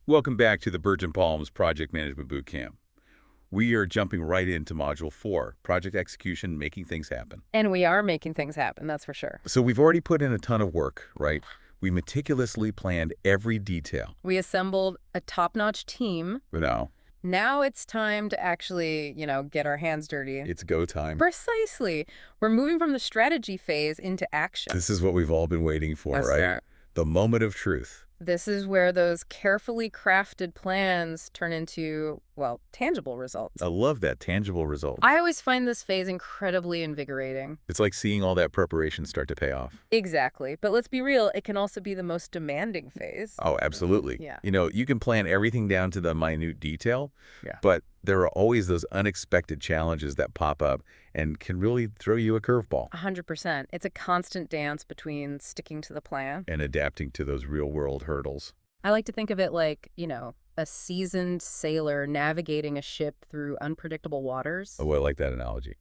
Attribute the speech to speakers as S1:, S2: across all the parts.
S1: Welcome back to the Birch and Palms Project Management Bootcamp. We are jumping right into Module 4, Project Execution, Making Things Happen.
S2: And we are making things happen, that's for sure.
S1: So we've already put in a ton of work, right? We meticulously planned every detail.
S2: We assembled a top-notch team.
S1: But
S2: Now it's time to actually, get our hands dirty.
S1: it's go time.
S2: Precisely. We're moving from the strategy phase into action.
S1: This is what we've all been waiting for,
S2: Yes,
S1: right?
S2: sir.
S1: The moment of truth.
S2: This is where those carefully crafted plans turn into, well, tangible results.
S1: I love that, tangible result.
S2: I always find this phase incredibly invigorating.
S1: It's like seeing all that preparation start to pay off.
S2: Exactly. But let's be real, it can also be the most demanding phase.
S1: Oh, absolutely.
S2: Yeah.
S1: You can plan everything down to the minute detail,
S2: Yeah.
S1: but there are always those unexpected challenges that pop up and can really throw you a curveball.
S2: 100%. It's a constant dance between sticking to the plan.
S1: And adapting to those real-world hurdles.
S2: I like to think of it like, a seasoned sailor navigating a ship through unpredictable waters.
S1: Oh, I like that analogy.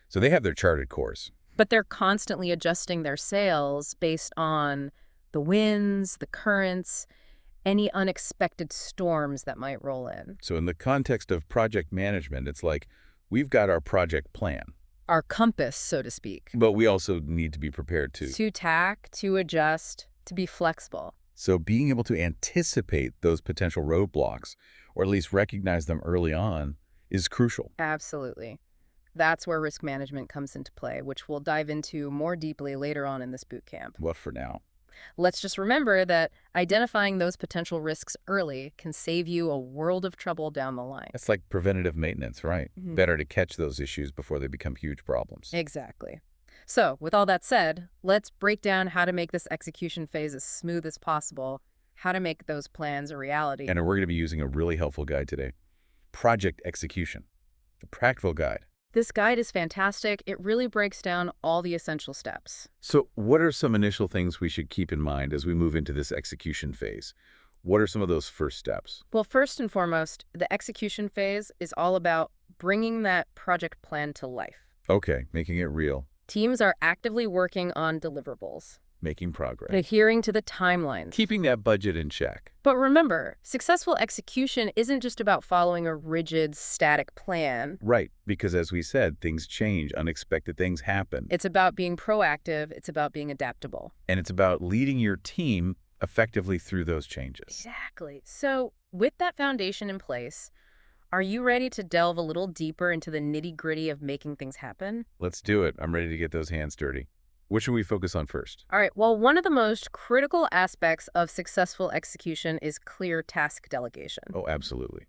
S1: So they have their charted course.
S2: But they're constantly adjusting their sails based on the winds, the currents, any unexpected storms that might roll in.
S1: So in the context of project management, it's like we've got our project plan,
S2: Our compass, so to speak.
S1: but we also need to be prepared
S2: To tack, to adjust, to be flexible.
S1: So being able to anticipate those potential roadblocks, or at least recognize them early on, is crucial.
S2: Absolutely. That's where risk management comes into play, which we'll dive into more deeply later on in this boot camp.
S1: What for now?
S2: Let's just remember that identifying those potential risks early can save you a world of trouble down the line.
S1: It's like preventative maintenance, right?
S2: Mhm.
S1: Better to catch those issues before they become huge problems.
S2: Exactly. So, with all that said, let's break down how to make this execution phase as smooth as possible, how to make those plans a reality.
S1: And we're going to be using a really helpful guide today. Project Execution, the practical guide.
S2: This guide is fantastic. It really breaks down all the essential steps.
S1: So what are some initial things we should keep in mind as we move into this execution phase? What are some of those first steps?
S2: Well, first and foremost, the execution phase is all about bringing that project plan to life.
S1: Okay, making it real,
S2: Teams are actively working on deliverables,
S1: making progress,
S2: adhering to the timelines.
S1: keeping that budget in check.
S2: But remember, successful execution isn't just about following a rigid, static plan.
S1: Right, because as we said, things change, unexpected things happen.
S2: It's about being proactive. It's about being adaptable.
S1: And it's about leading your team effectively through those changes.
S2: Exactly. So with that foundation in place, are you ready to delve a little deeper into the nitty-gritty of making things happen?
S1: Let's do it. I'm ready to get those hands dirty. What should we focus on first?
S2: All right, well, one of the most critical aspects of successful execution is clear task delegation.
S1: Oh, absolutely.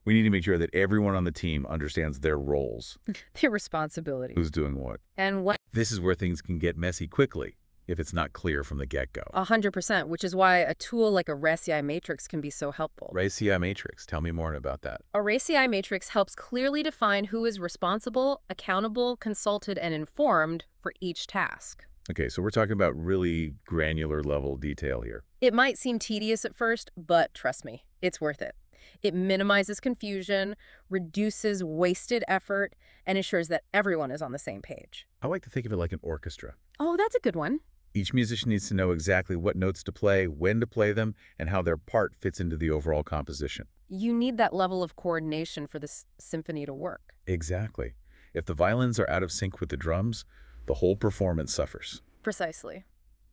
S1: We need to make sure that everyone on the team understands their roles,
S2: Their responsibilities.
S1: who's doing what.
S2: And what
S1: This is where things can get messy quickly if it's not clear from the get-go.
S2: 100%, which is why a tool like a RACI matrix can be so helpful.
S1: RACI matrix. Tell me more about that.
S2: A RACI matrix helps clearly define who is responsible, accountable, consulted, and informed for each task.
S1: Okay, so we're talking about really granular level detail here.
S2: It might seem tedious at first, but trust me, it's worth it. It minimizes confusion, reduces wasted effort, and ensures that everyone is on the same page.
S1: I like to think of it like an orchestra.
S2: Oh, that's a good one.
S1: Each musician needs to know exactly what notes to play, when to play them, and how their part fits into the overall composition.
S2: You need that level of coordination for this symphony to work.
S1: Exactly. If the violins are out of sync with the drums, the whole performance suffers.
S2: Precisely.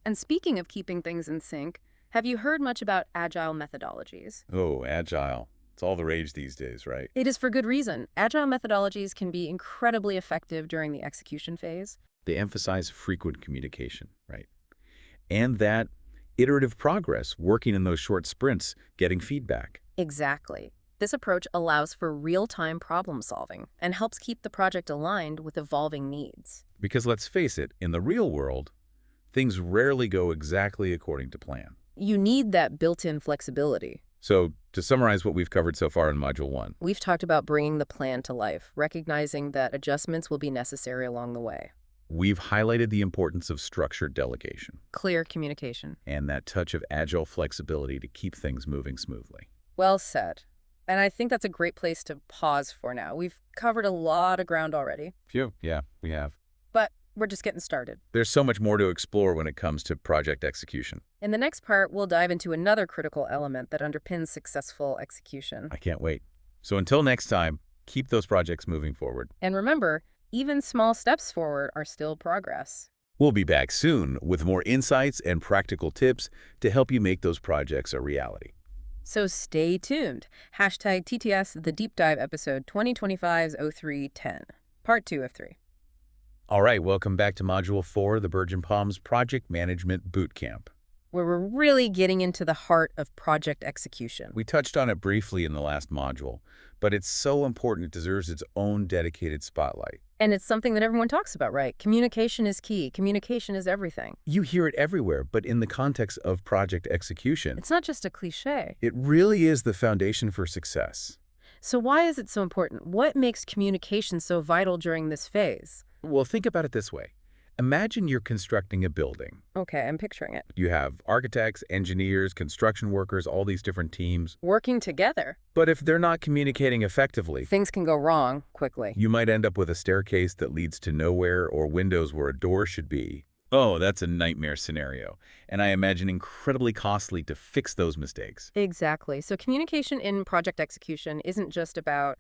S2: And speaking of keeping things in sync, have you heard much about agile methodologies?
S1: Oh, agile. It's all the rage these days, right?
S2: It is for good reason. Agile methodologies can be incredibly effective during the execution phase.
S1: They emphasize frequent communication, right? And that iterative progress, working in those short sprints, getting feedback.
S2: Exactly. This approach allows for real-time problem solving and helps keep the project aligned with evolving needs.
S1: Because let's face it, in the real world, things rarely go exactly according to plan.
S2: You need that built-in flexibility.
S1: So, to summarize what we've covered so far in Module 1,
S2: We've talked about bringing the plan to life, recognizing that adjustments will be necessary along the way.
S1: we've highlighted the importance of structured delegation
S2: Clear communication.
S1: and that touch of agile flexibility to keep things moving smoothly.
S2: Well said. And I think that's a great place to pause for now. We've covered a lot of ground already.
S1: Phew, yeah, we have.
S2: But We're just getting started.
S1: There's so much more to explore when it comes to project execution.
S2: In the next part, we'll dive into another critical element that underpins successful execution.
S1: I can't wait. So until next time, keep those projects moving forward.
S2: And remember, even small steps forward are still progress.
S1: We'll be back soon with more insights and practical tips to help you make those projects a reality.
S2: So stay tuned. Hashtag TTS The Deep Dive episode 2025's 0310, part 2 of 3.
S1: All right, welcome back to Module 4, the Virgin Palms Project Management Bootcamp.
S2: Where we're really getting into the heart of project execution.
S1: We touched on it briefly in the last module, but it's so important it deserves its own dedicated spotlight.
S2: And it's something that everyone talks about, right? Communication is key. Communication is everything.
S1: You hear it everywhere, but in the context of project execution,
S2: It's not just a cliche.
S1: it really is the foundation for success.
S2: So why is it so important? What makes communication so vital during this phase?
S1: Well, think about it this way. Imagine you're constructing a building.
S2: Okay, I'm picturing it.
S1: You have architects, engineers, construction workers, all these different teams.
S2: Working together.
S1: But if they're not communicating effectively,
S2: Things can go wrong quickly.
S1: you might end up with a staircase that leads to nowhere or windows where a door should be. Oh, that's a nightmare scenario. And I imagine incredibly costly to fix those mistakes.
S2: Exactly. So communication in project execution isn't just about,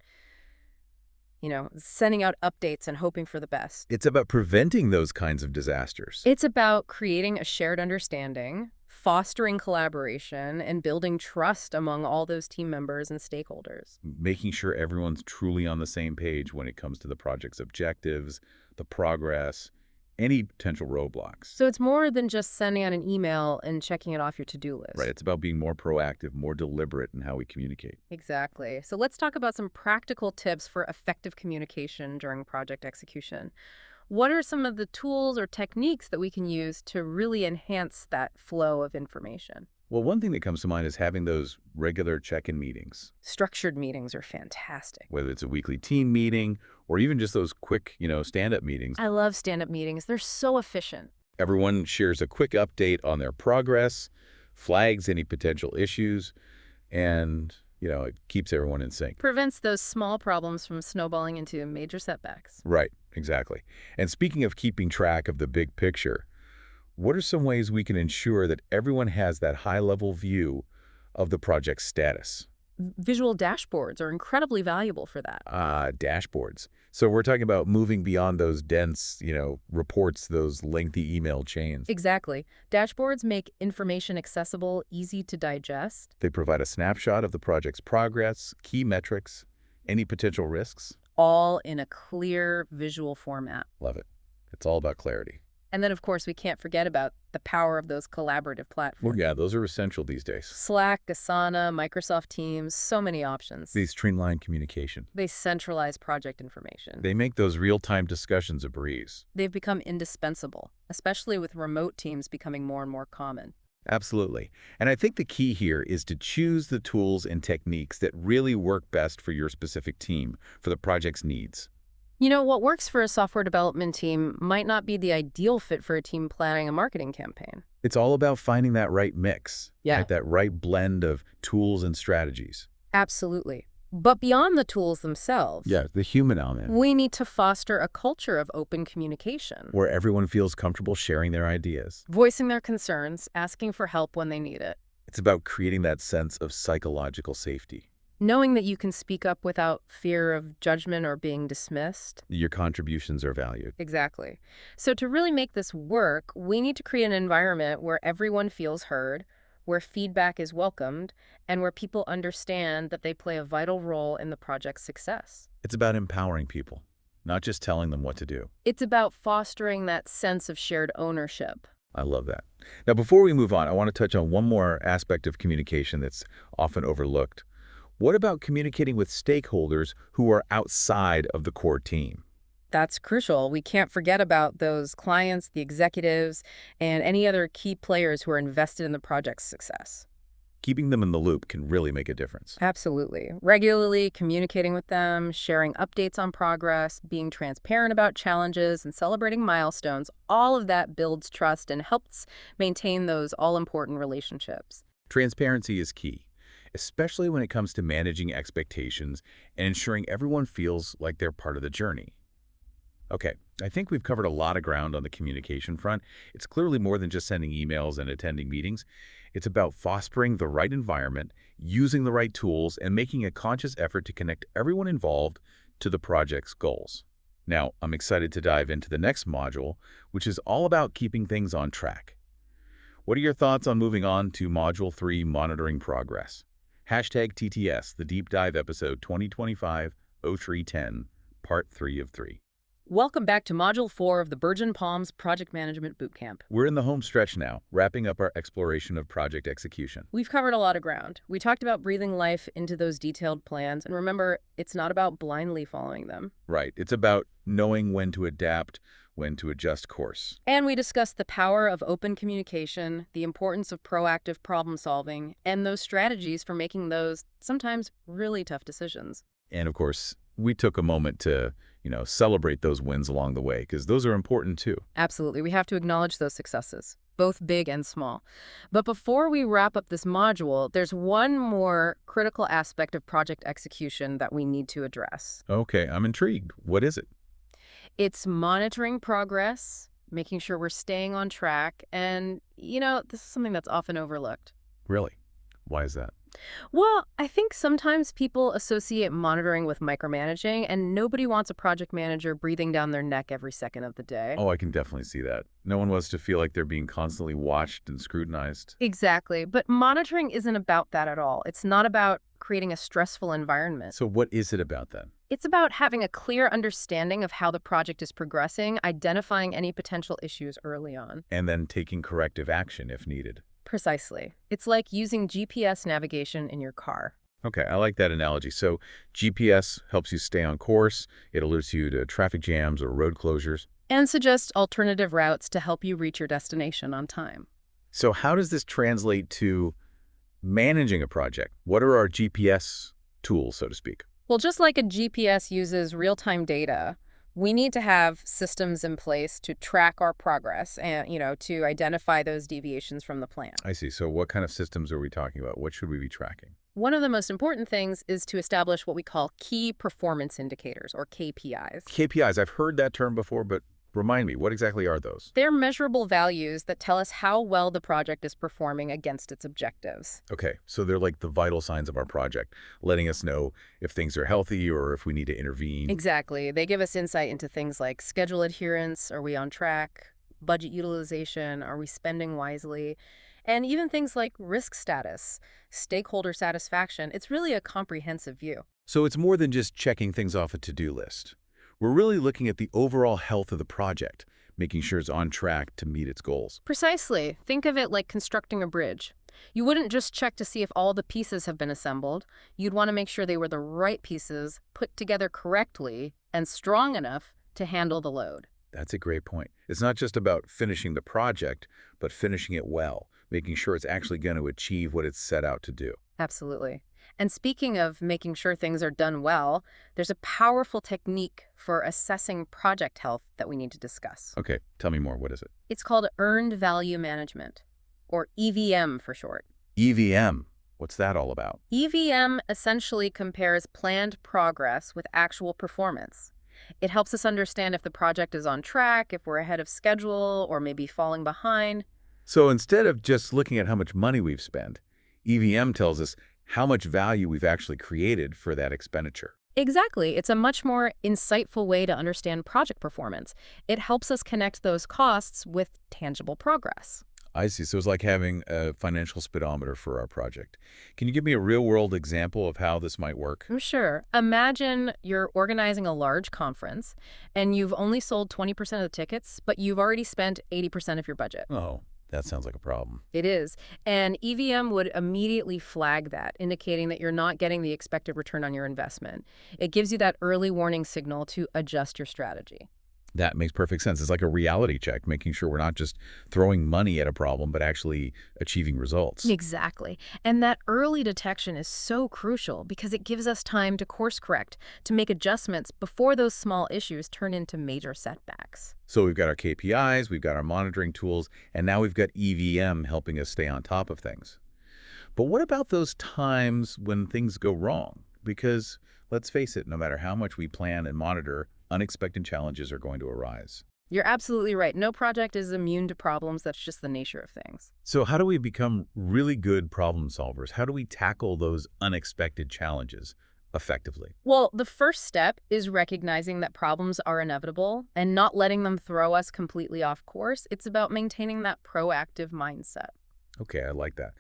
S2: sending out updates and hoping for the best.
S1: It's about preventing those kinds of disasters.
S2: It's about creating a shared understanding, fostering collaboration, and building trust among all those team members and stakeholders.
S1: Making sure everyone's truly on the same page when it comes to the project's objectives, the progress, any potential roadblocks.
S2: So it's more than just sending out an email and checking it off your to-do list.
S1: Right, it's about being more proactive, more deliberate in how we communicate.
S2: Exactly. So let's talk about some practical tips for effective communication during project execution. What are some of the tools or techniques that we can use to really enhance that flow of information?
S1: Well, one thing that comes to mind is having those regular check-in meetings,
S2: Structured meetings are fantastic.
S1: whether it's a weekly team meeting or even just those quick, stand-up meetings.
S2: I love stand-up meetings. They're so efficient.
S1: Everyone shares a quick update on their progress, flags any potential issues, and, it keeps everyone in sync.
S2: Prevents those small problems from snowballing into major setbacks.
S1: Right, exactly. And speaking of keeping track of the big picture, what are some ways we can ensure that everyone has that high-level view of the project's status?
S2: Visual dashboards are incredibly valuable for that.
S1: Dashboards. So we're talking about moving beyond those dense, reports, those lengthy email chains.
S2: Exactly. Dashboards make information accessible, easy to digest.
S1: They provide a snapshot of the project's progress, key metrics, any potential risks.
S2: All in a clear visual format.
S1: Love it. It's all about clarity.
S2: And then, of course, we can't forget about the power of those collaborative platforms.
S1: Well, yeah, those are essential these days.
S2: Slack, Asana, Microsoft Teams, so many options.
S1: These streamlined communication.
S2: They centralize project information.
S1: They make those real-time discussions a breeze.
S2: They've become indispensable, especially with remote teams becoming more and more common.
S1: Absolutely. And I think the key here is to choose the tools and techniques that really work best for your specific team, for the project's needs.
S2: What works for a software development team might not be the ideal fit for a team planning a marketing campaign.
S1: It's all about finding that right mix,
S2: Yeah.
S1: right? That right blend of tools and strategies.
S2: Absolutely. But beyond the tools themselves,
S1: Yeah, the human element,
S2: we need to foster a culture of open communication,
S1: where everyone feels comfortable sharing their ideas.
S2: voicing their concerns, asking for help when they need it,
S1: It's about creating that sense of psychological safety.
S2: knowing that you can speak up without fear of judgment or being dismissed.
S1: Your contributions are valued.
S2: Exactly. So to really make this work, we need to create an environment where everyone feels heard, where feedback is welcomed, and where people understand that they play a vital role in the project's success.
S1: It's about empowering people, not just telling them what to do.
S2: It's about fostering that sense of shared ownership.
S1: I love that. Now, before we move on, I want to touch on one more aspect of communication that's often overlooked. What about communicating with stakeholders who are outside of the core team?
S2: That's crucial. We can't forget about those clients, the executives, and any other key players who are invested in the project's success.
S1: Keeping them in the loop can really make a difference.
S2: Absolutely. Regularly communicating with them, sharing updates on progress, being transparent about challenges, and celebrating milestones, all of that builds trust and helps maintain those all-important relationships.
S1: Transparency is key, especially when it comes to managing expectations and ensuring everyone feels like they're part of the journey. Okay, I think we've covered a lot of ground on the communication front. It's clearly more than just sending emails and attending meetings. It's about fostering the right environment, using the right tools, and making a conscious effort to connect everyone involved to the project's goals. Now, I'm excited to dive into the next module, which is all about keeping things on track. What are your thoughts on moving on to Module 3, Monitoring Progress? Hashtag TTS, the Deep Dive Episode 2025-0310, Part 3 of 3.
S2: Welcome back to Module 4 of the Virgin Palms Project Management Bootcamp.
S1: We're in the home stretch now, wrapping up our exploration of project execution.
S2: We've covered a lot of ground. We talked about breathing life into those detailed plans, and remember, it's not about blindly following them.
S1: Right. It's about knowing when to adapt, when to adjust course.
S2: And we discussed the power of open communication, the importance of proactive problem solving, and those strategies for making those sometimes really tough decisions.
S1: And of course, we took a moment to, celebrate those wins along the way, because those are important too.
S2: Absolutely. We have to acknowledge those successes, both big and small. But before we wrap up this module, there's one more critical aspect of project execution that we need to address.
S1: Okay, I'm intrigued. What is it?
S2: It's monitoring progress, making sure we're staying on track, and, this is something that's often overlooked.
S1: Really? Why is that?
S2: Well, I think sometimes people associate monitoring with micromanaging, and nobody wants a project manager breathing down their neck every second of the day.
S1: Oh, I can definitely see that. No one wants to feel like they're being constantly watched and scrutinized.
S2: Exactly. But monitoring isn't about that at all. It's not about creating a stressful environment.
S1: So what is it about then?
S2: It's about having a clear understanding of how the project is progressing, identifying any potential issues early on.
S1: And then taking corrective action if needed.
S2: Precisely. It's like using GPS navigation in your car.
S1: Okay, I like that analogy. So GPS helps you stay on course. It alerts you to traffic jams or road closures.
S2: And suggests alternative routes to help you reach your destination on time.
S1: So how does this translate to managing a project? What are our GPS tools, so to speak?
S2: Well, just like a GPS uses real-time data, we need to have systems in place to track our progress and, to identify those deviations from the plan.
S1: I see. So what kind of systems are we talking about? What should we be tracking?
S2: One of the most important things is to establish what we call key performance indicators, or KPIs.
S1: KPIs, I've heard that term before, but remind me, what exactly are those?
S2: They're measurable values that tell us how well the project is performing against its objectives.
S1: Okay, so they're like the vital signs of our project, letting us know if things are healthy or if we need to intervene.
S2: Exactly. They give us insight into things like schedule adherence, are we on track, budget utilization, are we spending wisely, and even things like risk status, stakeholder satisfaction. It's really a comprehensive view.
S1: So it's more than just checking things off a to-do list. We're really looking at the overall health of the project, making sure it's on track to meet its goals.
S2: Precisely. Think of it like constructing a bridge. You wouldn't just check to see if all the pieces have been assembled. You'd want to make sure they were the right pieces, put together correctly, and strong enough to handle the load.
S1: That's a great point. It's not just about finishing the project, but finishing it well, making sure it's actually going to achieve what it's set out to do.
S2: Absolutely. And speaking of making sure things are done well, there's a powerful technique for assessing project health that we need to discuss.
S1: Okay, tell me more. What is it?
S2: It's called Earned Value Management, or EVM for short.
S1: EVM. What's that all about?
S2: EVM essentially compares planned progress with actual performance. It helps us understand if the project is on track, if we're ahead of schedule, or maybe falling behind.
S1: So instead of just looking at how much money we've spent, EVM tells us how much value we've actually created for that expenditure.
S2: Exactly. It's a much more insightful way to understand project performance. It helps us connect those costs with tangible progress.
S1: I see. So it's like having a financial speedometer for our project. Can you give me a real-world example of how this might work?
S2: Sure. Imagine you're organizing a large conference, and you've only sold 20% of the tickets, but you've already spent 80% of your budget.
S1: Oh, that sounds like a problem.
S2: It is. And EVM would immediately flag that, indicating that you're not getting the expected return on your investment. It gives you that early warning signal to adjust your strategy.
S1: That makes perfect sense. It's like a reality check, making sure we're not just throwing money at a problem, but actually achieving results.
S2: Exactly. And that early detection is so crucial because it gives us time to course correct, to make adjustments before those small issues turn into major setbacks.
S1: So we've got our KPIs, we've got our monitoring tools, and now we've got EVM helping us stay on top of things. But what about those times when things go wrong? Because let's face it, no matter how much we plan and monitor, unexpected challenges are going to arise.
S2: You're absolutely right. No project is immune to problems. That's just the nature of things.
S1: So how do we become really good problem solvers? How do we tackle those unexpected challenges effectively?
S2: Well, the first step is recognizing that problems are inevitable and not letting them throw us completely off course. It's about maintaining that proactive mindset.
S1: Okay, I like that.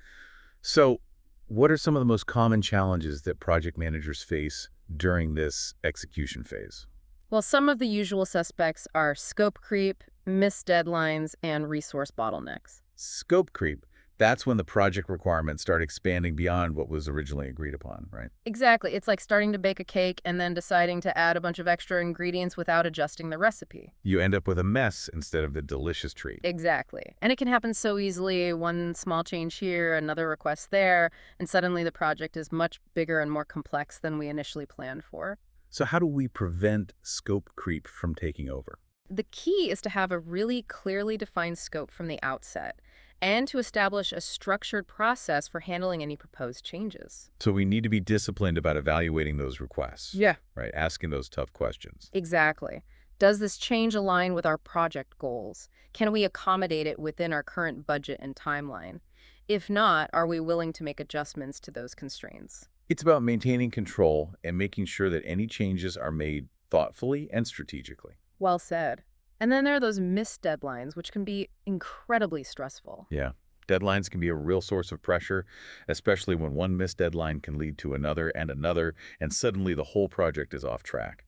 S1: So what are some of the most common challenges that project managers face during this execution phase?
S2: Well, some of the usual suspects are scope creep, missed deadlines, and resource bottlenecks.
S1: Scope creep, that's when the project requirements start expanding beyond what was originally agreed upon, right?
S2: Exactly. It's like starting to bake a cake and then deciding to add a bunch of extra ingredients without adjusting the recipe.
S1: You end up with a mess instead of the delicious treat.
S2: Exactly. And it can happen so easily. One small change here, another request there, and suddenly the project is much bigger and more complex than we initially planned for.
S1: So how do we prevent scope creep from taking over?
S2: The key is to have a really clearly defined scope from the outset and to establish a structured process for handling any proposed changes.
S1: So we need to be disciplined about evaluating those requests,
S2: Yeah.
S1: right? Asking those tough questions.
S2: Exactly. Does this change align with our project goals? Can we accommodate it within our current budget and timeline? If not, are we willing to make adjustments to those constraints?
S1: It's about maintaining control and making sure that any changes are made thoughtfully and strategically.
S2: Well said. And then there are those missed deadlines, which can be incredibly stressful.
S1: Yeah. Deadlines can be a real source of pressure, especially when one missed deadline can lead to another, and suddenly the whole project is off track.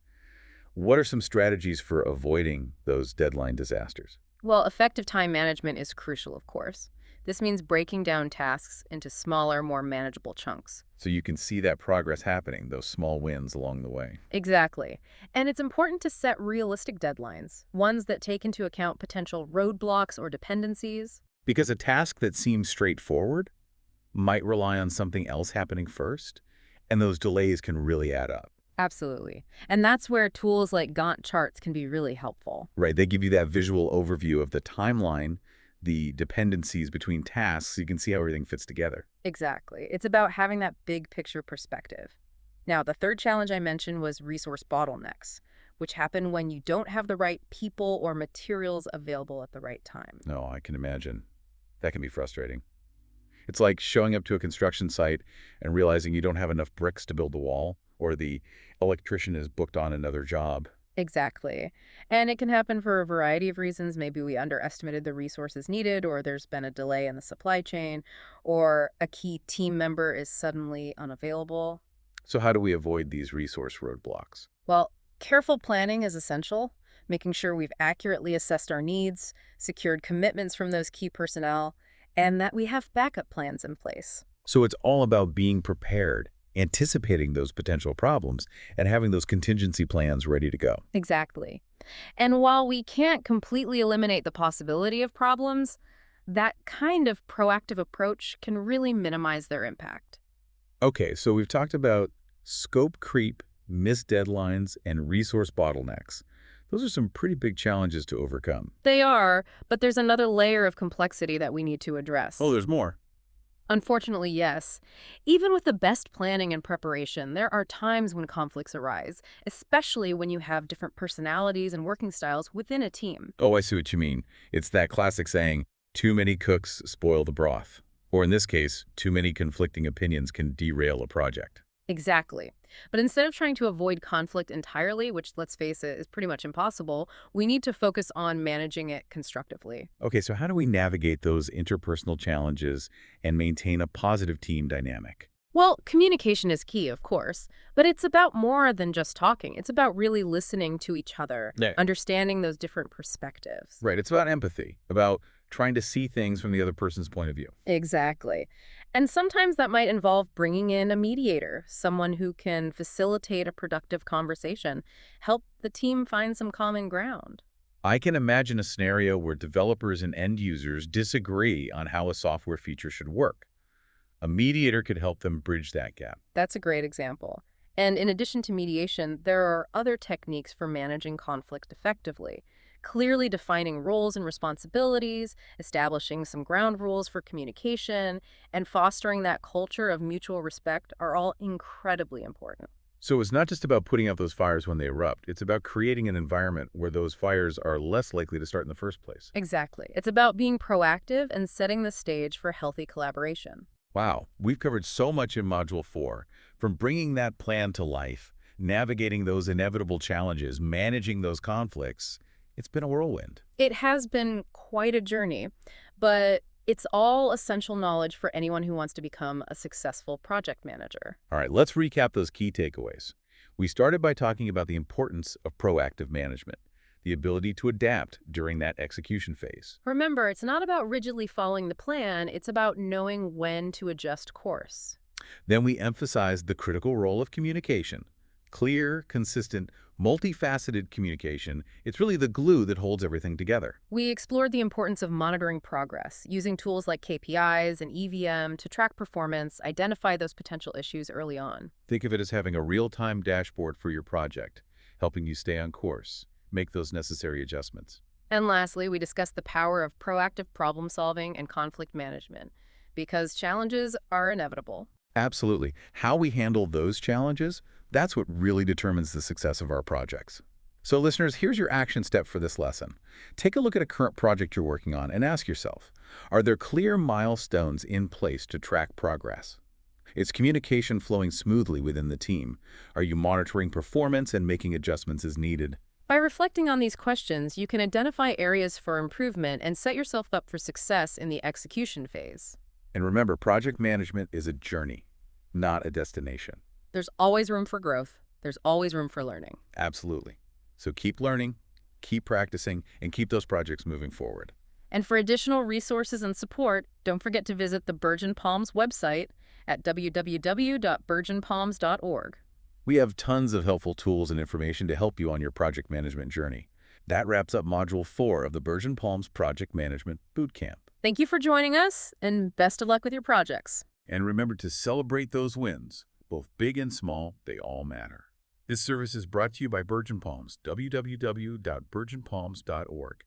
S1: What are some strategies for avoiding those deadline disasters?
S2: Well, effective time management is crucial, of course. This means breaking down tasks into smaller, more manageable chunks.
S1: So you can see that progress happening, those small wins along the way.
S2: Exactly. And it's important to set realistic deadlines, ones that take into account potential roadblocks or dependencies.
S1: Because a task that seems straightforward might rely on something else happening first, and those delays can really add up.
S2: Absolutely. And that's where tools like Gantt charts can be really helpful.
S1: Right, they give you that visual overview of the timeline, the dependencies between tasks, so you can see how everything fits together.
S2: Exactly. It's about having that big picture perspective. Now, the third challenge I mentioned was resource bottlenecks, which happen when you don't have the right people or materials available at the right time.
S1: No, I can imagine. That can be frustrating. It's like showing up to a construction site and realizing you don't have enough bricks to build the wall, or the electrician is booked on another job.
S2: Exactly. And it can happen for a variety of reasons. Maybe we underestimated the resources needed, or there's been a delay in the supply chain, or a key team member is suddenly unavailable.
S1: So how do we avoid these resource roadblocks?
S2: Well, careful planning is essential, making sure we've accurately assessed our needs, secured commitments from those key personnel, and that we have backup plans in place.
S1: So it's all about being prepared, anticipating those potential problems, and having those contingency plans ready to go.
S2: Exactly. And while we can't completely eliminate the possibility of problems, that kind of proactive approach can really minimize their impact.
S1: Okay, so we've talked about scope creep, missed deadlines, and resource bottlenecks. Those are some pretty big challenges to overcome.
S2: They are, but there's another layer of complexity that we need to address.
S1: Oh, there's more.
S2: Unfortunately, yes. Even with the best planning and preparation, there are times when conflicts arise, especially when you have different personalities and working styles within a team.
S1: Oh, I see what you mean. It's that classic saying, too many cooks spoil the broth. Or in this case, too many conflicting opinions can derail a project.
S2: Exactly. But instead of trying to avoid conflict entirely, which, let's face it, is pretty much impossible, we need to focus on managing it constructively.
S1: Okay, so how do we navigate those interpersonal challenges and maintain a positive team dynamic?
S2: Well, communication is key, of course, but it's about more than just talking. It's about really listening to each other,
S1: Yeah.
S2: understanding those different perspectives.
S1: Right, it's about empathy, about trying to see things from the other person's point of view.
S2: Exactly. And sometimes that might involve bringing in a mediator, someone who can facilitate a productive conversation, help the team find some common ground.
S1: I can imagine a scenario where developers and end users disagree on how a software feature should work. A mediator could help them bridge that gap.
S2: That's a great example. And in addition to mediation, there are other techniques for managing conflict effectively. Clearly defining roles and responsibilities, establishing some ground rules for communication, and fostering that culture of mutual respect are all incredibly important.
S1: So it's not just about putting out those fires when they erupt. It's about creating an environment where those fires are less likely to start in the first place.
S2: Exactly. It's about being proactive and setting the stage for healthy collaboration.
S1: Wow, we've covered so much in Module 4, from bringing that plan to life, navigating those inevitable challenges, managing those conflicts. It's been a whirlwind.
S2: It has been quite a journey, but it's all essential knowledge for anyone who wants to become a successful project manager.
S1: All right, let's recap those key takeaways. We started by talking about the importance of proactive management, the ability to adapt during that execution phase.
S2: Remember, it's not about rigidly following the plan, it's about knowing when to adjust course.
S1: Then we emphasized the critical role of communication. Clear, consistent, multifaceted communication. It's really the glue that holds everything together.
S2: We explored the importance of monitoring progress, using tools like KPIs and EVM to track performance, identify those potential issues early on.
S1: Think of it as having a real-time dashboard for your project, helping you stay on course, make those necessary adjustments.
S2: And lastly, we discussed the power of proactive problem solving and conflict management, because challenges are inevitable.
S1: Absolutely. How we handle those challenges, that's what really determines the success of our projects. So listeners, here's your action step for this lesson. Take a look at a current project you're working on and ask yourself, are there clear milestones in place to track progress? Is communication flowing smoothly within the team? Are you monitoring performance and making adjustments as needed?
S2: By reflecting on these questions, you can identify areas for improvement and set yourself up for success in the execution phase.
S1: And remember, project management is a journey, not a destination.
S2: There's always room for growth. There's always room for learning.
S1: Absolutely. So keep learning, keep practicing, and keep those projects moving forward.
S2: And for additional resources and support, don't forget to visit the Virgin Palms website at www.virginpalms.org.
S1: We have tons of helpful tools and information to help you on your project management journey. That wraps up Module 4 of the Virgin Palms Project Management Bootcamp.
S2: Thank you for joining us, and best of luck with your projects.
S1: And remember to celebrate those wins. Both big and small, they all matter. This service is brought to you by Virgin Palms, www.virginpalms.org.